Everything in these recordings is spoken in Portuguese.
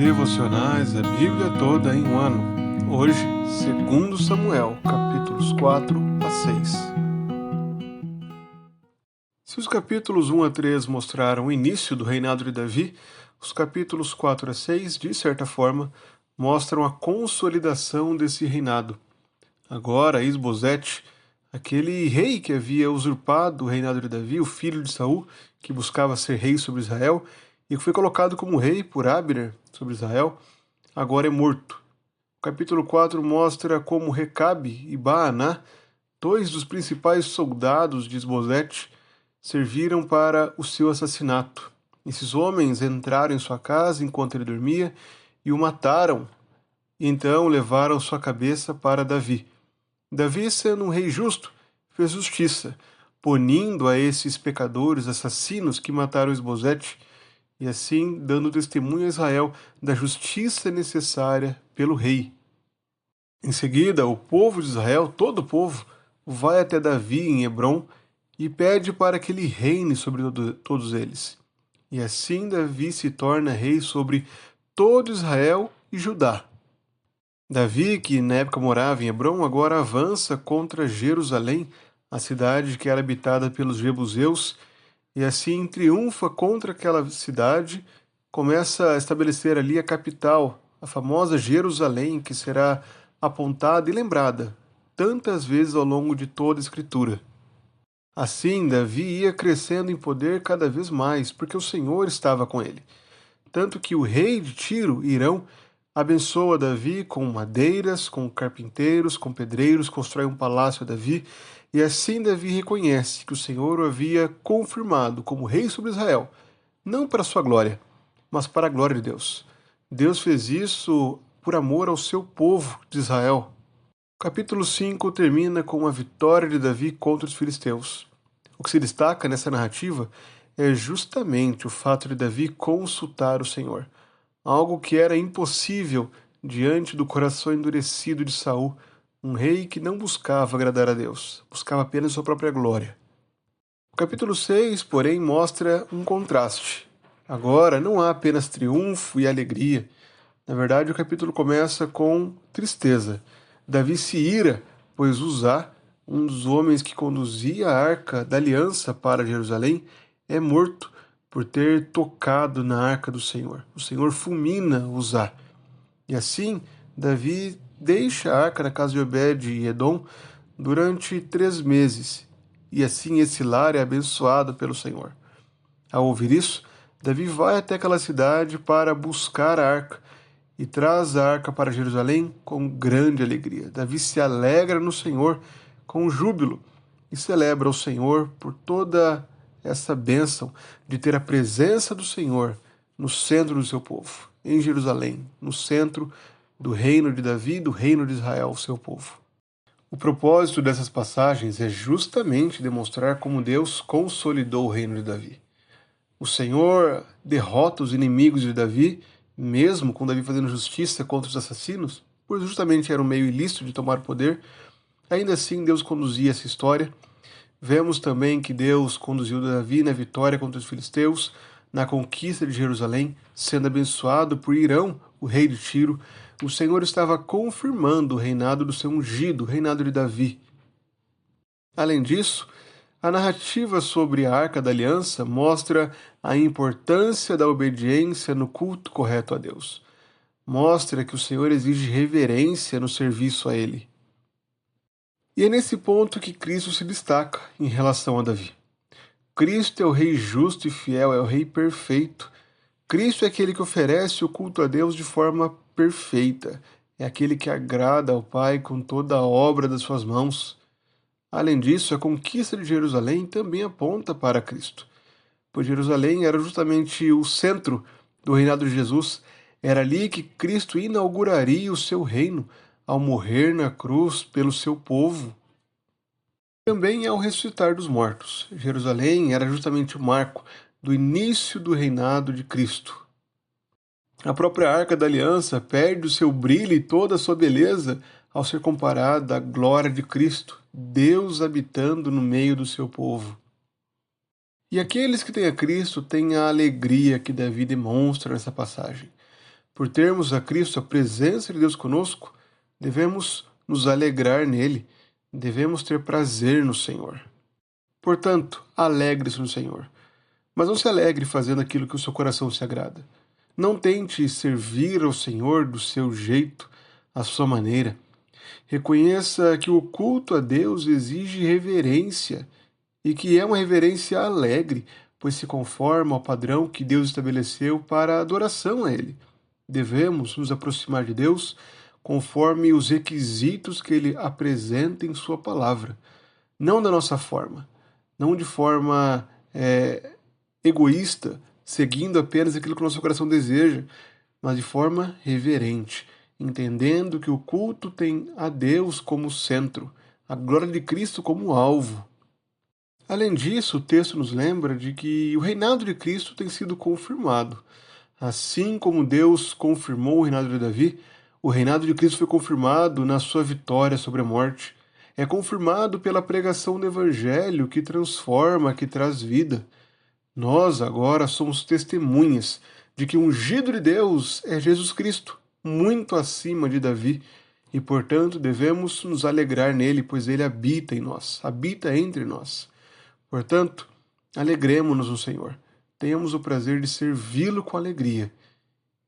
Devocionais, a Bíblia toda em um ano. Hoje, 2 Samuel, capítulos 4 a 6. Se os capítulos 1 a 3 mostraram o início do reinado de Davi, os capítulos 4 a 6, de certa forma, mostram a consolidação desse reinado. Agora, Isbosete, aquele rei que havia usurpado o reinado de Davi, o filho de Saul, que buscava ser rei sobre Israel, e que foi colocado como rei por Abner sobre Israel, agora é morto. O capítulo 4 mostra como Recabe e Baaná, dois dos principais soldados de Isbosete, serviram para o seu assassinato. Esses homens entraram em sua casa enquanto ele dormia e o mataram, e então levaram sua cabeça para Davi. Davi, sendo um rei justo, fez justiça, punindo a esses pecadores, assassinos que mataram Isbosete, e assim dando testemunho a Israel da justiça necessária pelo rei. Em seguida, o povo de Israel, todo o povo, vai até Davi em Hebrom e pede para que ele reine sobre todos eles. E assim Davi se torna rei sobre todo Israel e Judá. Davi, que na época morava em Hebrom, agora avança contra Jerusalém, a cidade que era habitada pelos jebuseus, e assim triunfa contra aquela cidade, começa a estabelecer ali a capital, a famosa Jerusalém, que será apontada e lembrada tantas vezes ao longo de toda a Escritura. Assim, Davi ia crescendo em poder cada vez mais, porque o Senhor estava com ele. Tanto que o rei de Tiro, Irão, abençoa Davi com madeiras, com carpinteiros, com pedreiros, constrói um palácio a Davi, e assim Davi reconhece que o Senhor o havia confirmado como rei sobre Israel, não para sua glória, mas para a glória de Deus. Deus fez isso por amor ao seu povo de Israel. O capítulo 5 termina com a vitória de Davi contra os filisteus. O que se destaca nessa narrativa é justamente o fato de Davi consultar o Senhor, algo que era impossível diante do coração endurecido de Saul, um rei que não buscava agradar a Deus, buscava apenas sua própria glória. O capítulo 6, porém, mostra um contraste. Agora não há apenas triunfo e alegria. Na verdade, o capítulo começa com tristeza. Davi se ira, pois Uzá, um dos homens que conduzia a arca da aliança para Jerusalém, é morto por ter tocado na arca do Senhor. O Senhor fulmina Uzá. E assim, Davi deixa a arca na casa de Obed e Edom durante 3 meses. E assim esse lar é abençoado pelo Senhor. Ao ouvir isso, Davi vai até aquela cidade para buscar a arca e traz a arca para Jerusalém com grande alegria. Davi se alegra no Senhor com júbilo e celebra o Senhor por toda essa bênção de ter a presença do Senhor no centro do seu povo, em Jerusalém, no centro do reino de Davi e do reino de Israel, seu povo. O propósito dessas passagens é justamente demonstrar como Deus consolidou o reino de Davi. O Senhor derrota os inimigos de Davi, mesmo com Davi fazendo justiça contra os assassinos, pois justamente era um meio ilícito de tomar o poder. Ainda assim, Deus conduzia essa história. Vemos também que Deus conduziu Davi na vitória contra os filisteus, na conquista de Jerusalém, sendo abençoado por Irão, o rei de Tiro. O Senhor estava confirmando o reinado do seu ungido, o reinado de Davi. Além disso, a narrativa sobre a Arca da Aliança mostra a importância da obediência no culto correto a Deus. Mostra que o Senhor exige reverência no serviço a Ele. E é nesse ponto que Cristo se destaca em relação a Davi. Cristo é o Rei justo e fiel, é o Rei perfeito. Cristo é aquele que oferece o culto a Deus de forma perfeita. É aquele que agrada ao Pai com toda a obra das suas mãos. Além disso, a conquista de Jerusalém também aponta para Cristo, pois Jerusalém era justamente o centro do reinado de Jesus. Era ali que Cristo inauguraria o seu reino ao morrer na cruz pelo seu povo. Também ao ressuscitar dos mortos. Jerusalém era justamente o marco do início do reinado de Cristo. A própria Arca da Aliança perde o seu brilho e toda a sua beleza ao ser comparada à glória de Cristo, Deus habitando no meio do seu povo. E aqueles que têm a Cristo têm a alegria que Davi demonstra nessa passagem, Por termos a Cristo, a presença de Deus conosco, devemos nos alegrar nele, devemos ter prazer no Senhor. Portanto, alegre-se no Senhor. Mas não se alegre fazendo aquilo que o seu coração se agrada. Não tente servir ao Senhor do seu jeito, à sua maneira. Reconheça que o culto a Deus exige reverência e que é uma reverência alegre, pois se conforma ao padrão que Deus estabeleceu para a adoração a Ele. Devemos nos aproximar de Deus conforme os requisitos que Ele apresenta em Sua palavra, não da nossa forma, não de forma egoísta, seguindo apenas aquilo que o nosso coração deseja, mas de forma reverente, entendendo que o culto tem a Deus como centro, a glória de Cristo como alvo. Além disso, o texto nos lembra de que o reinado de Cristo tem sido confirmado. Assim como Deus confirmou o reinado de Davi, o reinado de Cristo foi confirmado na sua vitória sobre a morte. É confirmado pela pregação do Evangelho que transforma, que traz vida. Nós agora somos testemunhas de que o ungido de Deus é Jesus Cristo, muito acima de Davi, e portanto devemos nos alegrar nele, pois ele habita em nós, habita entre nós. Portanto, alegremo-nos no Senhor, tenhamos o prazer de servi-lo com alegria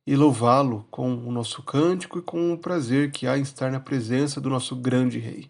e louvá-lo com o nosso cântico e com o prazer que há em estar na presença do nosso grande Rei.